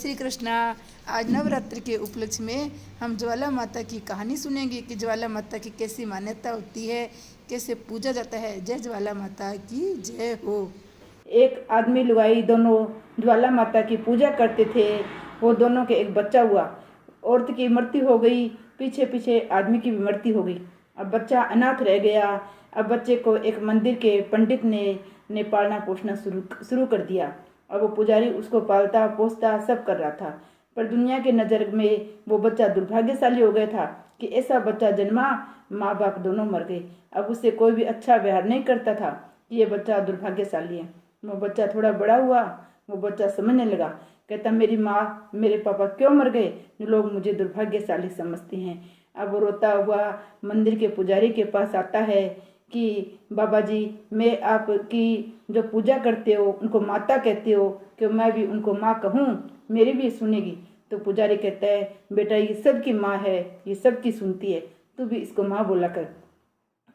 श्री कृष्णा। आज नवरात्र के उपलक्ष्य में हम ज्वाला माता की कहानी सुनेंगे कि ज्वाला माता की कैसी मान्यता होती है, कैसे पूजा जाता है। जय ज्वाला माता की जय हो। एक आदमी लुगाई दोनों ज्वाला माता की पूजा करते थे। वो दोनों के एक बच्चा हुआ। औरत की मृत्यु हो गई, पीछे पीछे आदमी की भी मृत्यु हो गई। अब बच्चा अनाथ रह गया। अब बच्चे को एक मंदिर के पंडित ने पालना पोसना शुरू कर दिया। अब वो पुजारी उसको पालता पोसता सब कर रहा था। पर दुनिया के नज़र में वो बच्चा दुर्भाग्यशाली हो गया था कि ऐसा बच्चा जन्मा, माँ बाप दोनों मर गए। अब उससे कोई भी अच्छा व्यवहार नहीं करता था कि ये बच्चा दुर्भाग्यशाली है। वो बच्चा थोड़ा बड़ा हुआ, वो बच्चा समझने लगा। कहता मेरी माँ मेरे पापा क्यों मर गए, जो लोग मुझे दुर्भाग्यशाली समझते हैं। अब वो रोता हुआ मंदिर के पुजारी के पास आता है कि बाबा जी, मैं आपकी जो पूजा करते हो उनको माता कहते हो, कि मैं भी उनको माँ कहूँ, मेरी भी सुनेगी। तो पुजारी कहता है बेटा ये सबकी माँ है, ये सबकी सुनती है, तू भी इसको माँ बोला कर।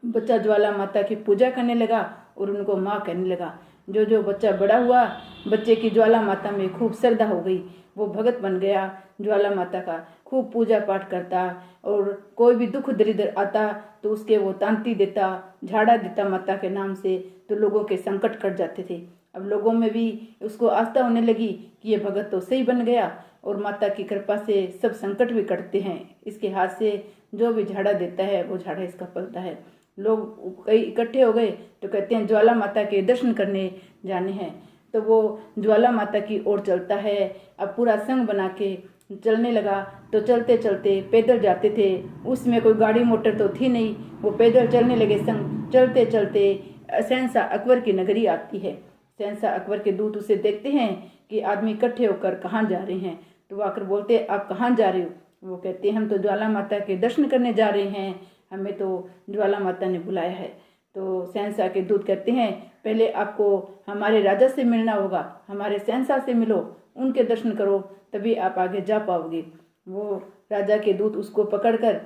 बच्चा ज्वाला माता की पूजा करने लगा और उनको माँ कहने लगा। जो जो बच्चा बड़ा हुआ, बच्चे की ज्वाला माता में खूब श्रद्धा हो गई। वो भगत बन गया ज्वाला माता का, खूब पूजा पाठ करता और कोई भी दुख दरिद्र आता तो उसके वो तांती देता, झाड़ा देता माता के नाम से, तो लोगों के संकट कट जाते थे। अब लोगों में भी उसको आस्था होने लगी कि ये भगत तो सही बन गया और माता की कृपा से सब संकट भी कटते हैं। इसके हाथ से जो भी झाड़ा देता है वो झाड़ा इसका फलता है। लोग कई इकट्ठे हो गए तो कहते हैं ज्वाला माता के दर्शन करने जाने हैं। तो वो ज्वाला माता की ओर चलता है। अब पूरा संग बना के चलने लगा। तो चलते चलते पैदल जाते थे, उसमें कोई गाड़ी मोटर तो थी नहीं, वो पैदल चलने लगे संग। चलते चलते शहंशाह अकबर की नगरी आती है। शहंशाह अकबर के दूत उसे देखते हैं कि आदमी इकट्ठे होकर कहाँ जा रहे हैं। तो वो आकर बोलते आप कहाँ जा रहे हो। वो कहते हैं हम तो ज्वाला माता के दर्शन करने जा रहे हैं, हमें तो ज्वाला माता ने बुलाया है। तो शहंशाह के दूत कहते हैं पहले आपको हमारे राजा से मिलना होगा, हमारे शहंशाह से मिलो, उनके दर्शन करो, तभी आप आगे जा पाओगे। वो राजा के दूत उसको पकड़कर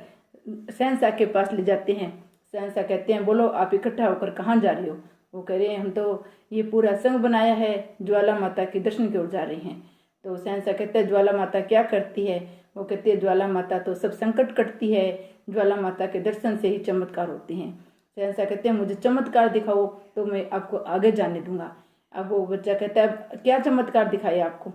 शहंशाह के पास ले जाते हैं। शहंशाह कहते हैं बोलो आप इकट्ठा होकर कहाँ जा रहे हो। वो कह रहे हैं हम तो ये पूरा संघ बनाया है, ज्वाला माता के दर्शन की ओर जा रहे हैं। तो शहंशाह कहते हैं ज्वाला माता क्या करती है। वो कहते हैं ज्वाला माता तो सब संकट कटती है, ज्वाला माता के दर्शन से ही चमत्कार होते हैं। शहंशाह कहते हैं मुझे चमत्कार दिखाओ तो मैं आपको आगे जाने दूंगा। अब वो बच्चा कहता है क्या चमत्कार दिखाए आपको,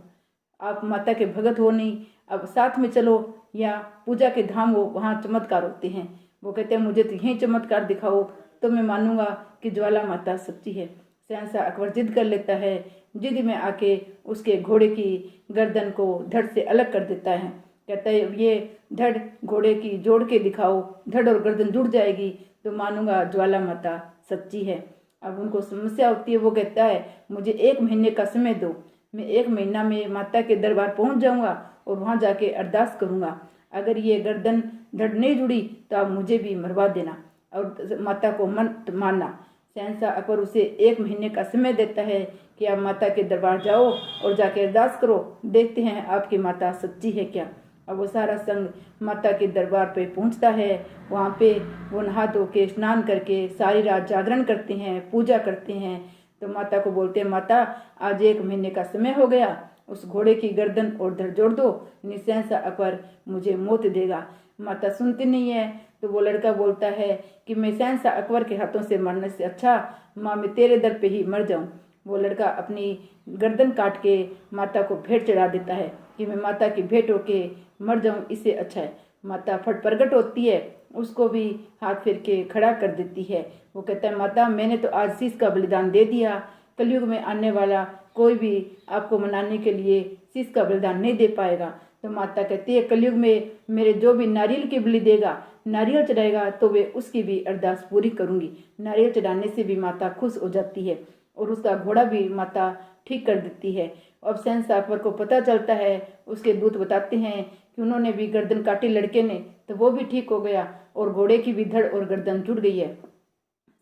आप माता के भगत हो नहीं, अब साथ में चलो या पूजा के धाम हो वहाँ चमत्कार होते हैं। वो कहते हैं मुझे तो यही चमत्कार दिखाओ तो मैं मानूंगा कि ज्वाला माता सच्ची है। शहंशाह अकबर जिद कर लेता है। जिद में आके उसके घोड़े की गर्दन को धड़ से अलग कर देता है। कहता है ये धड़ घोड़े की जोड़ के दिखाओ, धड़ और गर्दन जुड़ जाएगी तो मानूंगा ज्वाला माता सच्ची है। अब उनको समस्या होती है। वो कहता है मुझे 1 महीने का समय दो, मैं 1 महीना में माता के दरबार पहुंच जाऊंगा और वहां जाके अरदास करूंगा। अगर ये गर्दन धड़ नहीं जुड़ी तो आप मुझे भी मरवा देना और माता को मत मानना। शहंशाह अकबर उसे 1 महीने का समय देता है कि आप माता के दरबार जाओ और जाके अरदास करो, देखते हैं आपकी माता सच्ची है क्या। अब वो सारा संग माता के दरबार पे पहुंचता है। वहाँ पे वो नहा धो के स्नान करके सारी रात जागरण करते हैं, पूजा करते हैं। तो माता को बोलते हैं माता आज 1 महीने का समय हो गया, उस घोड़े की गर्दन और धड़ जोड़ दो, शहंशाह अकबर मुझे मौत देगा। माता सुनती नहीं है। तो वो लड़का बोलता है कि मैं शहंशाह अकबर के हाथों से मरने से अच्छा माँ मैं तेरे दर पे ही मर जाऊँ। वो लड़का अपनी गर्दन काट के माता को भेंट चढ़ा देता है कि मैं माता की भेंट होके मर जाऊं, इससे अच्छा है। माता फट प्रगट होती है, उसको भी हाथ फेर के खड़ा कर देती है। वो कहता है माता मैंने तो आज शीश का बलिदान दे दिया, कलयुग में आने वाला कोई भी आपको मनाने के लिए शीश का बलिदान नहीं दे पाएगा। तो माता कहती है कलयुग में मेरे जो भी नारियल की बलि देगा, नारियल चढ़ाएगा तो वे उसकी भी अरदास पूरी करूंगी। नारियल चढ़ाने से भी माता खुश हो जाती है और उसका घोड़ा भी माता ठीक कर देती है। अब शहंशाह अकबर को पता चलता है, उसके दूत बताते हैं कि उन्होंने भी गर्दन काटी लड़के ने, तो वो भी ठीक हो गया और घोड़े की भी धड़ और गर्दन जुड़ गई है।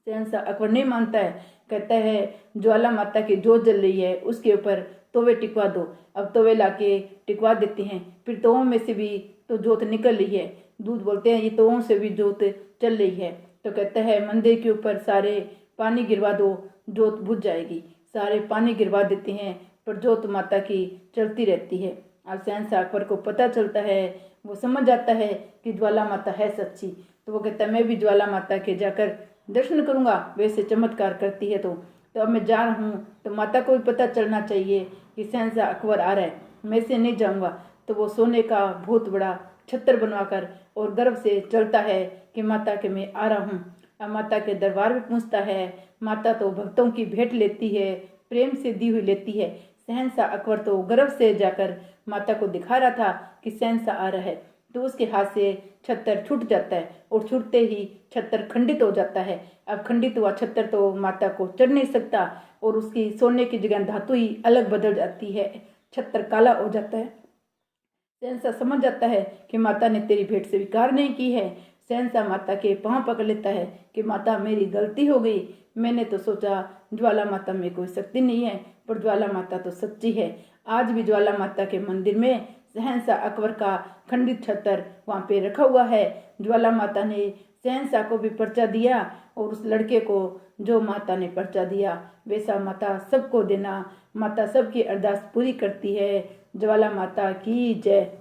शहंशाह अकबर नहीं मानता है, कहता है ज्वाला माता की जोत जल रही है, उसके ऊपर तोवे टिकवा दो। अब तोवे लाके टिकवा देते हैं, फिर तोवों में से भी तो जोत निकल रही है। दूध बोलते हैं ये तोवों से भी जोत चल रही है। तो कहता है मंदिर के ऊपर सारे पानी गिरवा दो, जोत बुझ जाएगी। सारे पानी गिरवा देते हैं पर जोत माता की चलती रहती है। अब शहंशाह अकबर को पता चलता है, वो समझ जाता है कि ज्वाला माता है सच्ची। तो वो कहता है मैं भी ज्वाला माता के जाकर दर्शन करूंगा, वैसे चमत्कार करती है। तो अब मैं जा रहा हूँ, तो माता को भी पता चलना चाहिए कि शहंशाह अकबर आ रहा है, मैं से नहीं जाऊंगा। तो वो सोने का बहुत बड़ा छत्र बनवाकर और गर्व से चलता है कि माता के मैं आ रहा हूँ। अब माता के दरबार में पहुँचता है। माता तो भक्तों की भेंट लेती है, प्रेम से दी हुई लेती है। शहंशाह अकबर तो गर्व से जाकर माता को दिखा रहा था कि शहंशाह आ रहा है, तो उसके हाथ से छत्र छूट जाता है और छूटते ही छत्र खंडित हो जाता है। अब खंडित हुआ छत्र तो माता को चढ़ नहीं सकता और उसकी सोने की जगह धातु ही अलग बदल जाती है, छत्र काला हो जाता है। शहंशाह समझ जाता है कि माता ने तेरी भेंट स्वीकार नहीं की है। शहंशाह माता के पांव पकड़ लेता है कि माता मेरी गलती हो गई, मैंने तो सोचा ज्वाला माता में कोई शक्ति नहीं है, पर ज्वाला माता तो सच्ची है। आज भी ज्वाला माता के मंदिर में शहंशाह अकबर का खंडित छत्र वहाँ पे रखा हुआ है। ज्वाला माता ने शहंशाह को भी पर्चा दिया और उस लड़के को जो माता ने पर्चा दिया वैसा माता सबको देना। माता सबकी अरदास पूरी करती है। ज्वाला माता की जय।